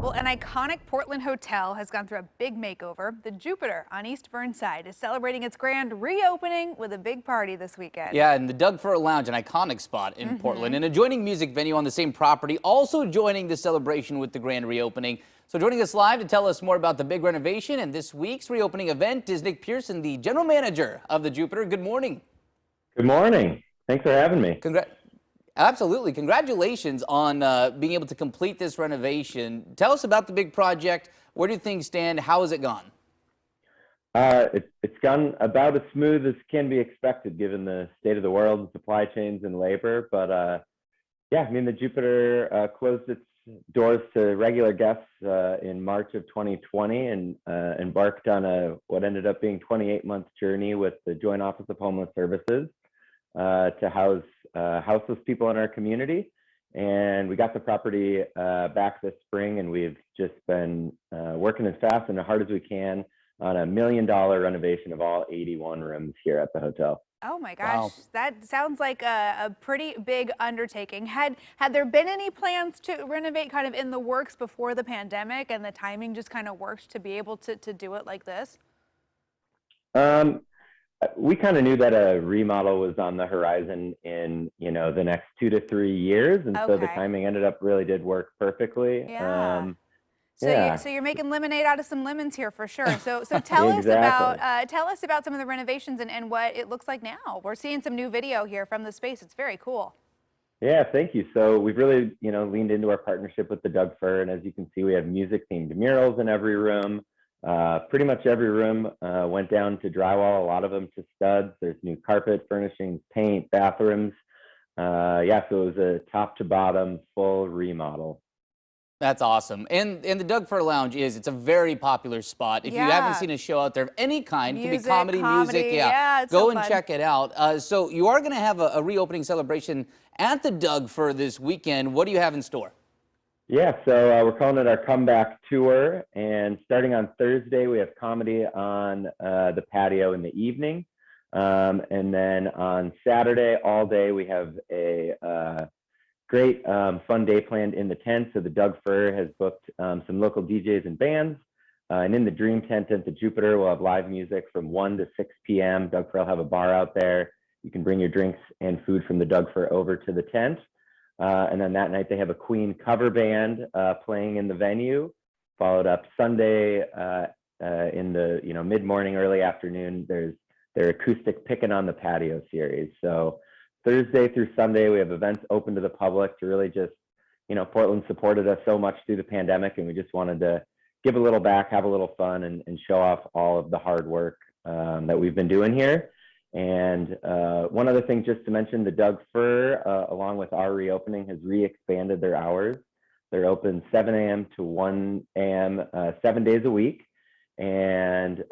Well, an iconic Portland hotel has gone through a big makeover. The Jupiter on East Burnside is celebrating its grand reopening with a big party this weekend. Yeah, and the Doug Fir Lounge, an iconic spot in Portland, an adjoining music venue on the same property, also joining the celebration with the grand reopening. So joining us live to tell us more about the big renovation and this week's reopening event is Nick Pearson, the general manager of the Jupiter. Good morning. Good morning. Thanks for having me. Absolutely. Congratulations on being able to complete this renovation. Tell us about the big project. Where do things stand? How has it gone? It's gone about as smooth as can be expected given the state of the world, supply chains, and labor. But yeah, I mean, the Jupiter closed its doors to regular guests in March of 2020 and embarked on what ended up being 28-month journey with the Joint Office of Homeless Services to house houseless people in our community. And we got the property back this spring, and we've just been working as fast and as hard as we can on $1 million renovation of all 81 rooms here at the hotel. Oh my gosh, Wow. that sounds like a pretty big undertaking. Had there been any plans to renovate kind of in the works before the pandemic, and the timing just kind of worked to be able to do it like this? We kind of knew that a remodel was on the horizon in, the next 2 to 3 years. And so the Okay. timing really did work perfectly. Yeah. Yeah. So you're making lemonade out of some lemons here for sure. So tell us Exactly. about some of the renovations and what it looks like now. We're seeing some new video here from the space. It's very cool. Yeah, thank you. So we've really, leaned into our partnership with the Doug Fir. And as you can see, we have music themed murals in every room. Pretty much every room went down to drywall, a lot of them to studs. There's new carpet, furnishings, paint, bathrooms. Yeah, so it was a top to bottom full remodel. That's awesome. And the Doug Fir Lounge it's a very popular spot. If you haven't seen a show out there of any kind, it could be comedy, music, yeah, it's go so and fun. check it out. So you are going to have a reopening celebration at the Doug Fir this weekend. What do you have in store? Yeah, so we're calling it our comeback tour. And starting on Thursday, we have comedy on the patio in the evening. And then on Saturday, all day, we have a great fun day planned in the tent. So the Doug Fir has booked some local DJs and bands. And in the Dream Tent at the Jupiter, we'll have live music from 1 to 6 p.m. Doug Fir will have a bar out there. You can bring your drinks and food from the Doug Fir over to the tent. And then that night they have a Queen cover band playing in the venue, followed up Sunday in the mid-morning, early afternoon. There's their acoustic Pickin' on the Patio series. So Thursday through Sunday, we have events open to the public to really just, Portland supported us so much through the pandemic, and we just wanted to give a little back, have a little fun, and show off all of the hard work that we've been doing here. And one other thing just to mention, the Doug Fir, along with our reopening, has re-expanded their hours. They're open 7 a.m. to 1 a.m. 7 days a week. And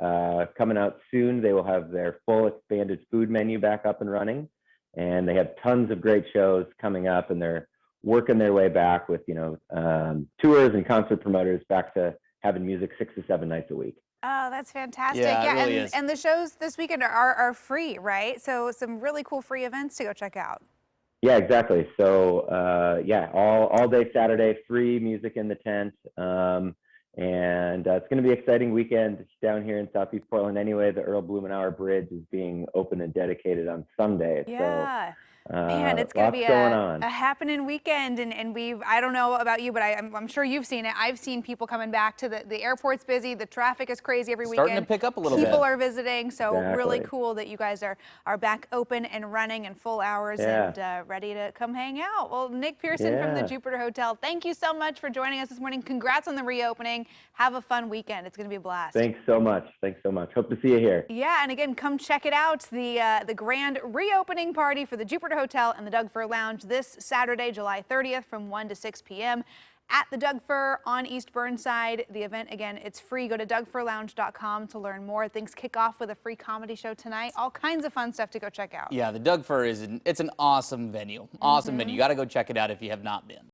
coming out soon, they will have their full expanded food menu back up and running. And they have tons of great shows coming up, and they're working their way back with, tours and concert promoters back to having music 6 to 7 nights a week. Oh, that's fantastic. Yeah, it really is. And the shows this weekend are free, right? So some really cool free events to go check out. Yeah, exactly. So yeah, all day Saturday, free music in the tent. And it's going to be an exciting weekend down here in Southeast Portland anyway. The Earl Blumenauer Bridge is being open and dedicated on Sunday. Yeah. So, Man, it's going to be a happening weekend. And I don't know about you, but I'm sure you've seen it. I've seen people coming back to the airport's busy. The traffic is crazy every weekend. Starting to pick up a little bit. People are visiting. So really Exactly. cool that you guys are back open and running in full hours and ready to come hang out. Well, Nick Pearson from the Jupiter Hotel, thank you so much for joining us this morning. Congrats on the reopening. Have a fun weekend. It's going to be a blast. Thanks so much. Thanks so much. Hope to see you here. Yeah, and again, come check it out. The grand reopening party for the Jupiter Hotel and the Doug Fir Lounge this Saturday, July 30th from 1 to 6 p.m. at the Doug Fir on East Burnside. The event, again, it's free. Go to DougFirLounge.com to learn more. Things kick off with a free comedy show tonight. All kinds of fun stuff to go check out. Yeah, the Doug Fir it's an awesome venue. Awesome venue. You got to go check it out if you have not been.